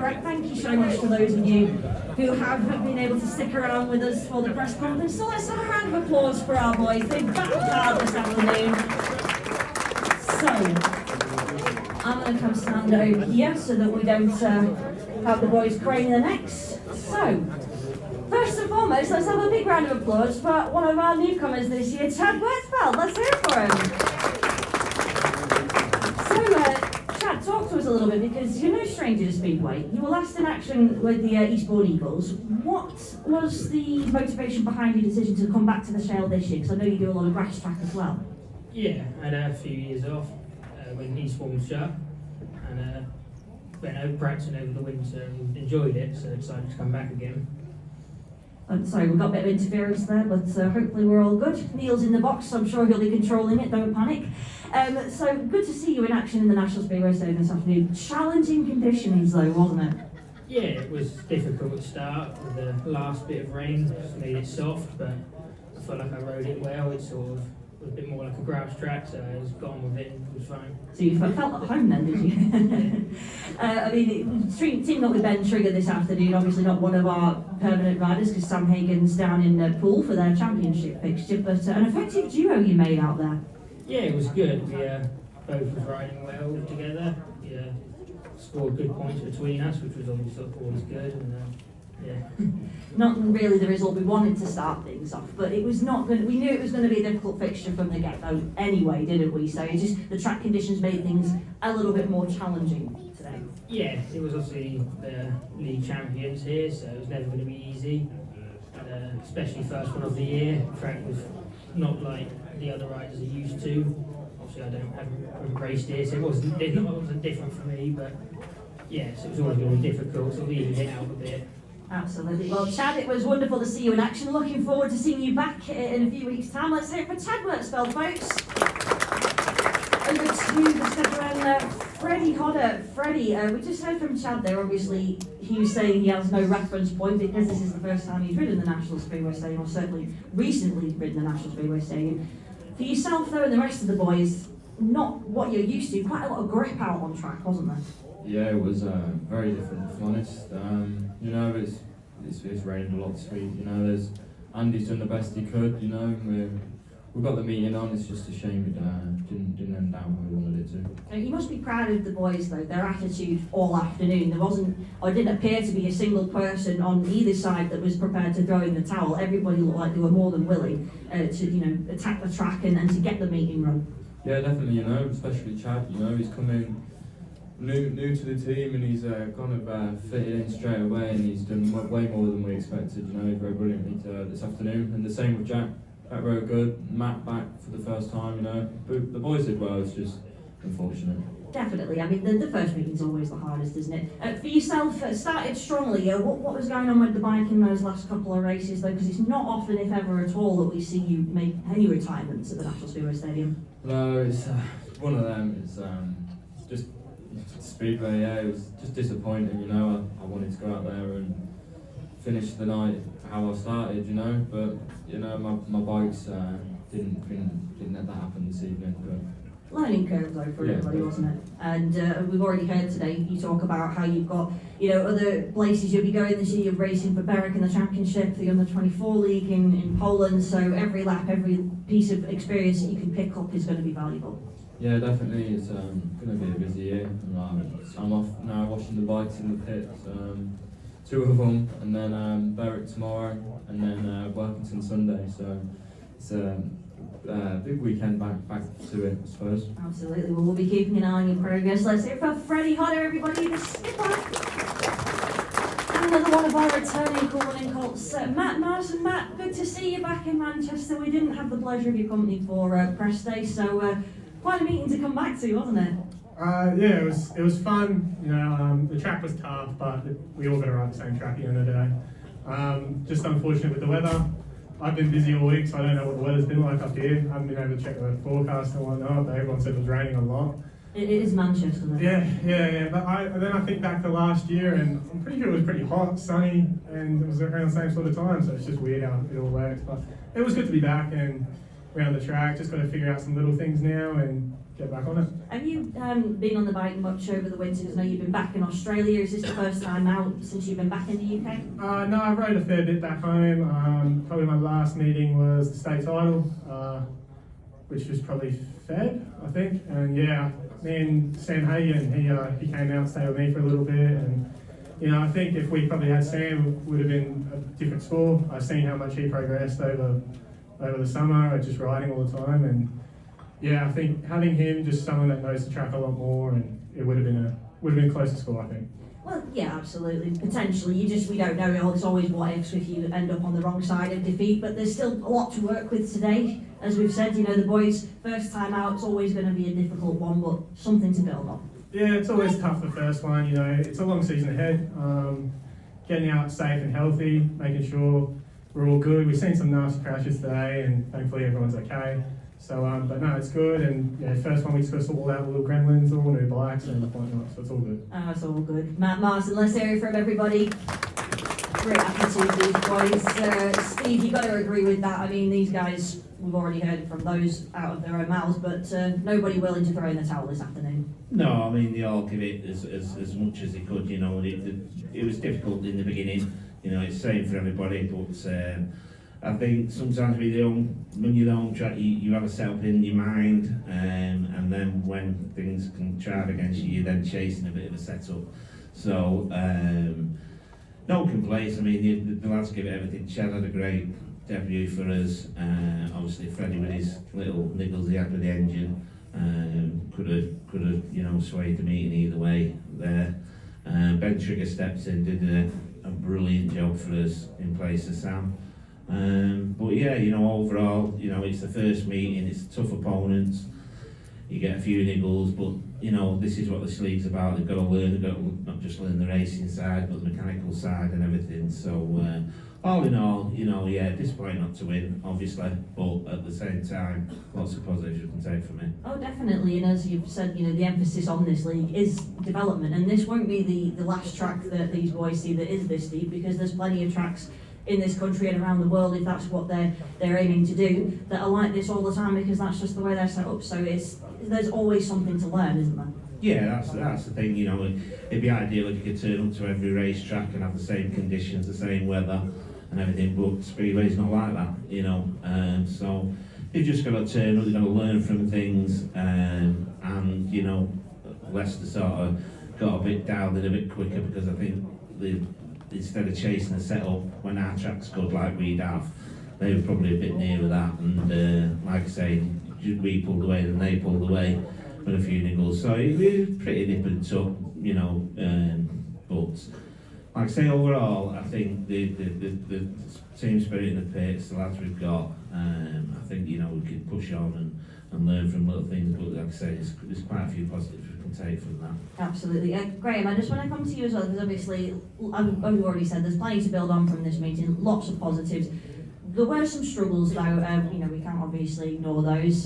correct. Thank you so much for those of you who have been able to stick around with us for the press conference. So let's have a round of applause for our boys. They've battled hard this afternoon. So, I'm going to come stand over here so that we don't have the boys craning their necks. So, first and foremost, let's have a big round of applause for one of our newcomers this year, Chad Wertzfeld. Let's hear it for him. Chad, talk to us a little bit, because you're no stranger to Speedway. You were last in action with the Eastbourne Eagles. What was the motivation behind your decision to come back to the Shale this year? Because I know you do a lot of grass track as well. Yeah, I had a few years off when Eastbourne was shut, and went out practicing over the winter and enjoyed it, so I decided to come back again. Sorry, we've got a bit of interference there, but hopefully we're all good. Neil's in the box, so I'm sure he'll be controlling it, don't panic. So good to see you in action in the National Speedway Stadium this afternoon. Challenging conditions though, wasn't it? Yeah, it was difficult to start with the last bit of rain, just made it soft, but I felt like I rode it well. It sort of was a bit more like a grass track, so I just got on with it and it was fine. So you felt at home then, did you? I mean, teaming up with Ben Trigger this afternoon, obviously not one of our permanent riders because Sam Hagan's down in Poole for their championship fixture, but an effective duo you made out there. Yeah, it was good. We both was riding well together. We scored good points between us, which was obviously always good. And, Not really the result we wanted to start things off, but it was not going. We knew it was going to be a difficult fixture from the get-go anyway, didn't we? So it's just the track conditions made things a little bit more challenging today. Yeah, it was obviously the league champions here, so it was never going to be easy. Especially first one of the year. The track was not like the other riders are used to. Obviously, haven't raced here, so it wasn't different for me. But yes, it was always going to be difficult. So we even hit out a bit. Absolutely. Well, Chad, it was wonderful to see you in action. Looking forward to seeing you back in a few weeks' time. Let's hear it for Chad Wertzfeld, folks. Over to the second Freddie Hodder. Freddie, we just heard from Chad there. Obviously, he was saying he has no reference point because this is the first time he's ridden the National Speedway Stadium, or certainly recently ridden the National Speedway Stadium. For yourself, though, and the rest of the boys, not what you're used to. Quite a lot of grip out on track, wasn't there? Yeah, it was very different, if I'm honest. You know, it's rained a lot this week. You know, Andy's done the best he could. You know, we've got the meeting on. It's just a shame it didn't end out how we wanted it to. You must be proud of the boys, though. Their attitude all afternoon. There wasn't, or didn't appear to be a single person on either side that was prepared to throw in the towel. Everybody looked like they were more than willing to, attack the track and to get the meeting run. Yeah, definitely. You know, especially Chad. You know, he's come in new to the team, and he's kind of fitted in straight away, and he's done way more than we expected. You know, he rode brilliantly this afternoon, and the same with Jack. Jack rode good. Matt back for the first time. You know, but the boys did well. It's just unfortunate. Definitely. I mean, the first meeting's always the hardest, isn't it? For yourself, started strongly. What was going on with the bike in those last couple of races, though? Because it's not often, if ever at all, that we see you make any retirements at the National Speedway Stadium. No, it's one of them. It's just Speedway. Yeah, it was just disappointing. You know, I wanted to go out there and finish the night how I started. You know, but you know, my bikes didn't let that happen this evening. But learning curve though for everybody, wasn't it? And we've already heard today you talk about how you've got other places you'll be going this year. You're racing for Berwick in the championship, the under 24 league in Poland. So every lap, every piece of experience that you can pick up is going to be valuable. Yeah, definitely. It's going to be a busy year. I'm off now washing the bikes in the pits, 2 of them, and then Berwick tomorrow, and then Workington Sunday. So it's big weekend back to it, I suppose. Absolutely. Well, we'll be keeping an eye on your progress. Let's hear it for Freddie Hodder, everybody. The skipper. Another one of our returning Cool Running Colts, Matt Marsden. Matt, good to see you back in Manchester. We didn't have the pleasure of your company for press day, so quite a meeting to come back to, wasn't it? Yeah, it was fun. The track was tough, but we all got to ride the same track at the end of the day. Just unfortunate with the weather. I've been busy all week, so I don't know what the weather's been like up here. I haven't been able to check the forecast and whatnot, but everyone said it was raining a lot. It is Manchester, though. Yeah. But then I think back to last year, and I'm pretty sure it was pretty hot, sunny, and it was around the same sort of time, so it's just weird how it all works. But it was good to be back and around the track. Just got to figure out some little things now and get back on it. Have you been on the bike much over the winter? Because I know you've been back in Australia. Is this the first time out since you've been back in the UK? No, I rode a fair bit back home. Probably my last meeting was the state title, which was probably Feb, I think. And yeah, me and Sam Hagan, he came out and stayed with me for a little bit. And you know, I think if we probably had Sam, it would have been a different score. I've seen how much he progressed over the summer, just riding all the time. And yeah, I think having him, just someone that knows the track a lot more, and it would have been a closer score, I think. Well, yeah, absolutely. Potentially, we don't know. It's always what ifs if you end up on the wrong side of defeat. But there's still a lot to work with today. As we've said, you know, the boys' first time out, it's always going to be a difficult one, but something to build on. Yeah, it's always tough the first one. You know, it's a long season ahead. Getting out safe and healthy, making sure we're all good. We've seen some nasty crashes today, and thankfully everyone's okay. So, but no, it's good. And yeah, first one we just got to sort all out little gremlins, all new bikes and whatnot. So it's all good. Oh, it's all good. Matt Martin, let's hear it from everybody. Great attitude, these boys. Steve, you've got to agree with that. I mean, these guys, we've already heard it from those out of their own mouths, but nobody willing to throw in the towel this afternoon. No, I mean, they all give it as much as they could, you know. It was difficult in the beginning, you know, it's the same for everybody, but I think sometimes when you're on track, you have a setup in your mind, and then when things can drive against you, you're then chasing a bit of a setup. So, no complaints. I mean, the lads give it everything. Chad had a great debut for us. Obviously, Freddie with his little niggles he had with the engine could have you know, swayed the meeting either way there. Ben Trigger steps in, did a brilliant job for us in place of Sam. But yeah, you know, overall, you know, it's the first meeting. It's tough opponents. You get a few niggles, but you know, this is what this league's about. They've got to learn. They've got to not just learn the racing side, but the mechanical side and everything. So, all in all, you know, yeah, disappointing not to win, obviously, but at the same time, lots of positives you can take from it. Oh, definitely. And as you've said, you know, the emphasis on this league is development, and this won't be the last track that these boys see that is this deep, because there's plenty of tracks in this country and around the world, if that's what they're aiming to do, that are like this all the time, because that's just the way they're set up. So there's always something to learn, isn't there? Yeah, that's the thing, you know. It'd be ideal if you could turn up to every racetrack and have the same conditions, the same weather and everything, but Speedway's not like that, you know. So they've just got to turn up, they've got to learn from things, and you know, Leicester sort of got a bit down and a bit quicker, because I think instead of chasing the setup when our track's good like we'd have, they were probably a bit nearer that, and like I say, we pulled away and they pulled away with a few niggles, so it was pretty nip and tuck, you know. But like I say, overall, I think the team spirit in the pits, the lads we've got, I think, you know, we can push on and learn from little things, but like I say, there's quite a few positives we can take from that. Absolutely. Graham, I just want to come to you as well, because obviously, I've already said, there's plenty to build on from this meeting, lots of positives. There were some struggles though, you know, we can't obviously ignore those,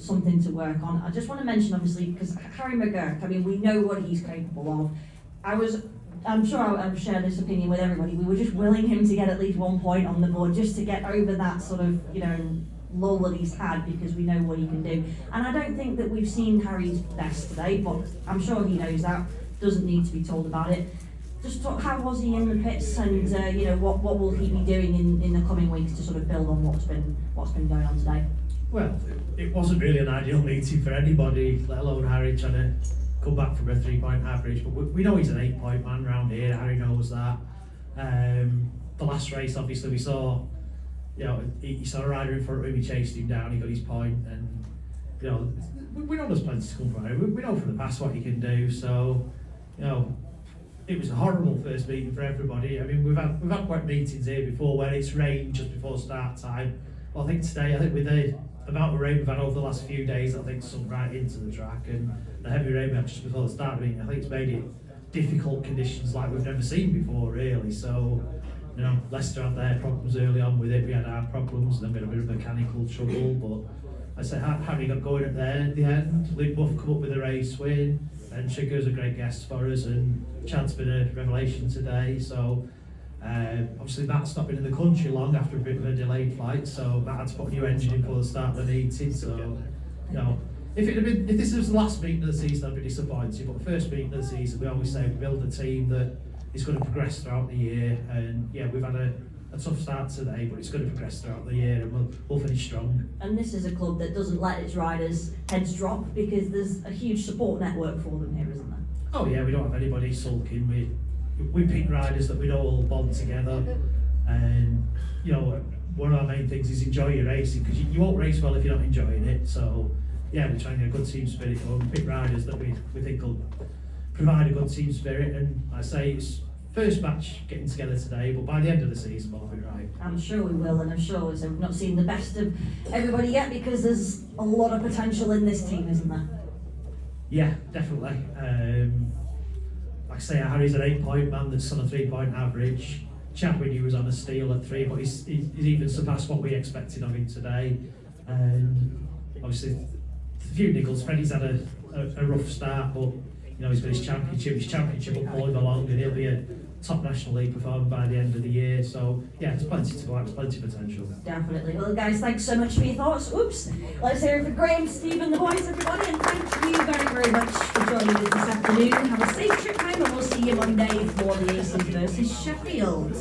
something to work on. I just want to mention, obviously, because Harry McGurk, I mean, we know what he's capable of. I'm sure I've shared this opinion with everybody, we were just willing him to get at least 1 point on the board, just to get over that sort of, you know, lull that he's had, because we know what he can do. And I don't think that we've seen Harry's best today, but I'm sure he knows that, doesn't need to be told about it. Just talk, how was he in the pits, and you know, what will he be doing in the coming weeks to sort of build on what's been going on today? Well, it wasn't really an ideal meeting for anybody, let alone Harry trying to come back from a 3-point average. But we know he's an 8-point man round here. Harry knows that. The last race, obviously, we saw, you know, he saw a rider in front of him. He chased him down. He got his point, and you know, we know there's plenty to come from him. We know from the past what he can do. So, you know, it was a horrible first meeting for everybody. I mean, we've had quite meetings here before where it's rained just before start time. Well, I think today, with the amount of rain we've had over the last few days, I think sunk right into the track, and the heavy rain we had just before the start of the meeting, I think it's made it difficult conditions like we've never seen before, really. So, you know, Leicester had their problems early on with it, we had our problems, then we had a bit of mechanical trouble, but I said Harry got going at the end. Luke Buff come up with a race win, and Trigger's a great guest for us, and Chad's been a revelation today. So obviously Matt's not been in the country long after a bit of a delayed flight, so Matt had to put a new engine in for the start of the meeting. So, you know, if this was the last meeting of the season, I'd be disappointed. But the first meeting of the season, we always say we build a team that is going to progress throughout the year. And yeah, we've had a tough start today, but it's going to progress throughout the year, and we'll finish strong. And this is a club that doesn't let its riders' heads drop because there's a huge support network for them here, isn't there? Oh yeah, we don't have anybody sulking. We pick riders that we know all bond together, and you know, one of our main things is enjoy your racing, because you won't race well if you're not enjoying it. So yeah, we try and get a good team spirit and pick riders that we think will provide a good team spirit. And I say it's first match getting together today, but by the end of the season we'll have it right. I'm sure we will, and I'm sure so we've not seen the best of everybody yet, because there's a lot of potential in this team, isn't there? Yeah, definitely. Like I say, Harry's an 8-point man that's on a 3-point average. Chad, we knew was on a steal at 3, but he's even surpassed what we expected of him today. And obviously, a few niggles. Freddie's had a rough start, but you know, he's got his championship will pull him along, and he'll be a top National League performer by the end of the year. So yeah, there's plenty to go out, there's plenty of potential. Definitely. Well, guys, thanks so much for your thoughts. Oops. Let's hear it for Graham, Stephen, the boys, everybody, and thank you very, very much for joining us this afternoon. Have a safe trip home, and we'll see you Monday for the Aces versus Sheffield.